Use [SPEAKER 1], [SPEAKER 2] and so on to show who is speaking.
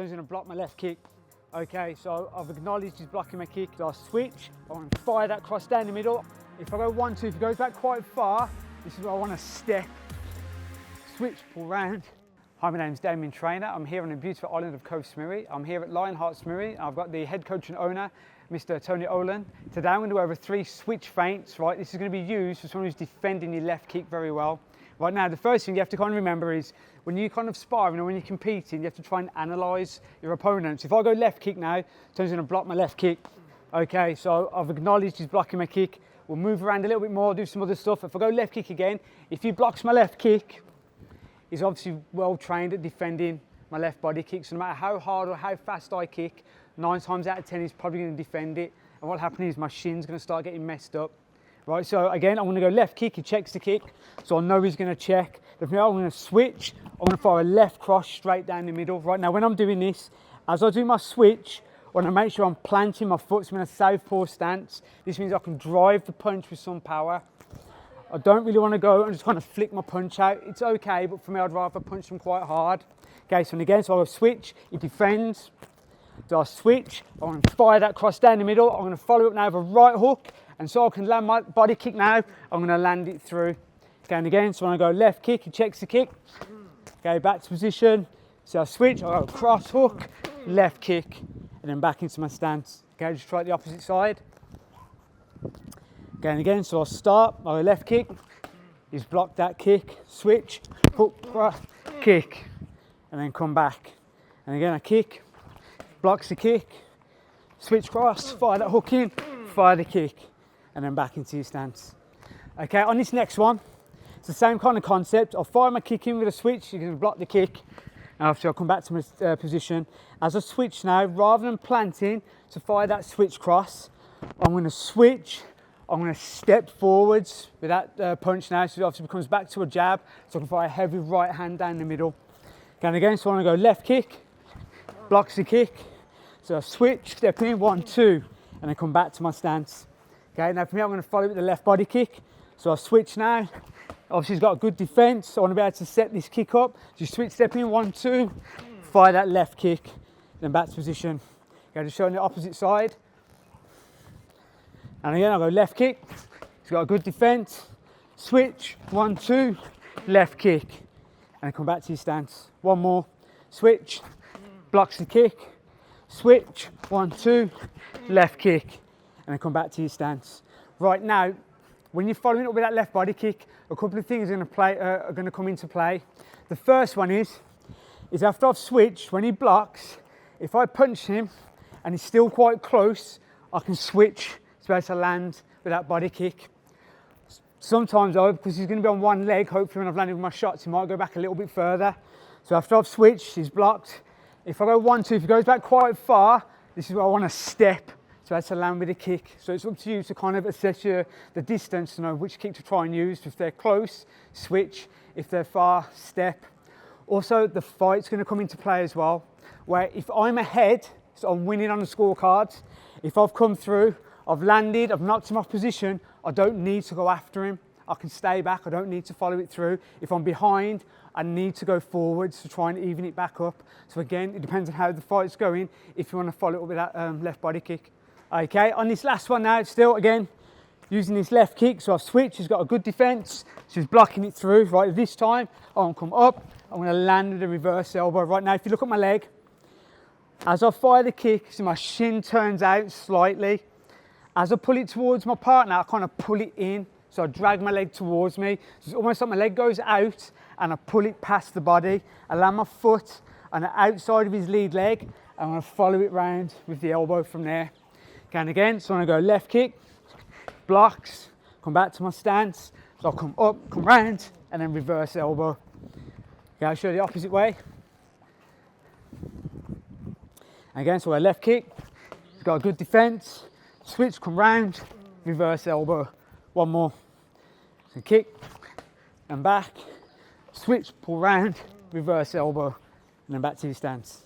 [SPEAKER 1] so he's going to block my left kick. Okay, so I've acknowledged he's blocking my kick. So I'll switch, I want to fire that cross down the middle. If I go 1-2, if it goes back quite far, this is where I want to step, switch, pull round. Hi, my name's Damien Trainer. I'm here on the beautiful island of Koh Samui. I'm here at Lionheart Samui. I've got the head coach and owner, Mr. Tony Olan. Today I'm going to do over 3 switch feints, right? This is going to be used for someone who's defending your left kick very well. Right now, the first thing you have to kind of remember is when you kind of sparring or when you're competing, you have to try and analyse your opponents. If I go left kick now, Tony's going to block my left kick. Okay, so I've acknowledged he's blocking my kick. We'll move around a little bit more, do some other stuff. If I go left kick again, if he blocks my left kick, he's obviously well trained at defending my left body kick. So no matter how hard or how fast I kick, 9 times out of 10 he's probably going to defend it. And what'll happen is my shin's going to start getting messed up. Right, so again, I'm going to go left kick, he checks the kick, so I know he's going to check. From here, I'm going to switch, I'm going to fire a left cross straight down the middle. Right now, when I'm doing this, as I do my switch, I want to make sure I'm planting my foot, so I'm in a southpaw stance. This means I can drive the punch with some power. I don't really want to go and just kind of flick my punch out. It's okay, but for me, I'd rather punch them quite hard. Okay, so again, so I'll switch, he defends. So I switch, I want to fire that cross down the middle. I'm going to follow up now with a right hook. And so I can land my body kick now, I'm going to land it through. Okay, and again, so when I go left kick, he checks the kick. Okay, back to position. So I switch, I go cross hook, left kick, and then back into my stance. Okay, just try the opposite side. Okay, and again, so I'll start, I go left kick, he's blocked that kick, switch, hook, cross, kick, and then come back. And again, I kick, blocks the kick, switch cross, fire that hook in, fire the kick, and then back into your stance. Okay, on this next one, it's the same kind of concept. I'll fire my kick in with a switch, you can block the kick, and after I'll come back to my position. As I switch now, rather than planting to fire that switch cross, I'm going to switch, I'm going to step forwards with that punch now, so it obviously becomes back to a jab, so I can fire a heavy right hand down the middle. Okay, and again, so I want to go left kick, blocks the kick, so I switch, step in, 1, 2, and then come back to my stance. Okay, now for me, I'm going to follow with the left body kick. So I switch now. Obviously, he's got a good defense. So I want to be able to set this kick up. So you switch, step in, 1, 2, fire that left kick, then back to position. Okay, just showing the opposite side. And again, I'll go left kick. He's got a good defense. Switch, 1, 2, left kick, and then come back to your stance. One more. Switch, blocks the kick. Switch, 1, 2, left kick, and then come back to your stance. Right now, when you're following up with that left body kick, a couple of things are going to come into play. The first one is after I've switched, when he blocks, if I punch him and he's still quite close, I can switch to be able to land with that body kick. Sometimes though, because he's going to be on one leg, hopefully when I've landed with my shots, he might go back a little bit further. So after I've switched, he's blocked. If I go 1, 2, if he goes back quite far, this is where I want to step so as to land with a kick. So it's up to you to kind of assess the distance to know which kick to try and use. If they're close, switch. If they're far, step. Also, the fight's going to come into play as well, where if I'm ahead, so I'm winning on the scorecards, if I've come through, I've landed, I've knocked him off position, I don't need to go after him. I can stay back, I don't need to follow it through. If I'm behind, I need to go forwards to try and even it back up. So again, it depends on how the fight's going, if you want to follow it up with that left body kick. Okay, on this last one now, still again, using this left kick, so I've switched, he's got a good defense, so he's blocking it through. Right, this time, I'm going to come up, I'm going to land with a reverse elbow. Right now, if you look at my leg, as I fire the kick, so my shin turns out slightly. As I pull it towards my partner, I kind of pull it in, so I drag my leg towards me. So it's almost like my leg goes out, and I pull it past the body. I land my foot on the outside of his lead leg, and I'm going to follow it round with the elbow from there. Okay, and again, so I'm going to go left kick, blocks, come back to my stance. So I'll come up, come round, and then reverse elbow. Okay, I'll show you the opposite way. Again, so I left kick, he's got a good defense, switch, come round, reverse elbow. One more. So kick, and back, switch, pull round, reverse elbow, and then back to your stance.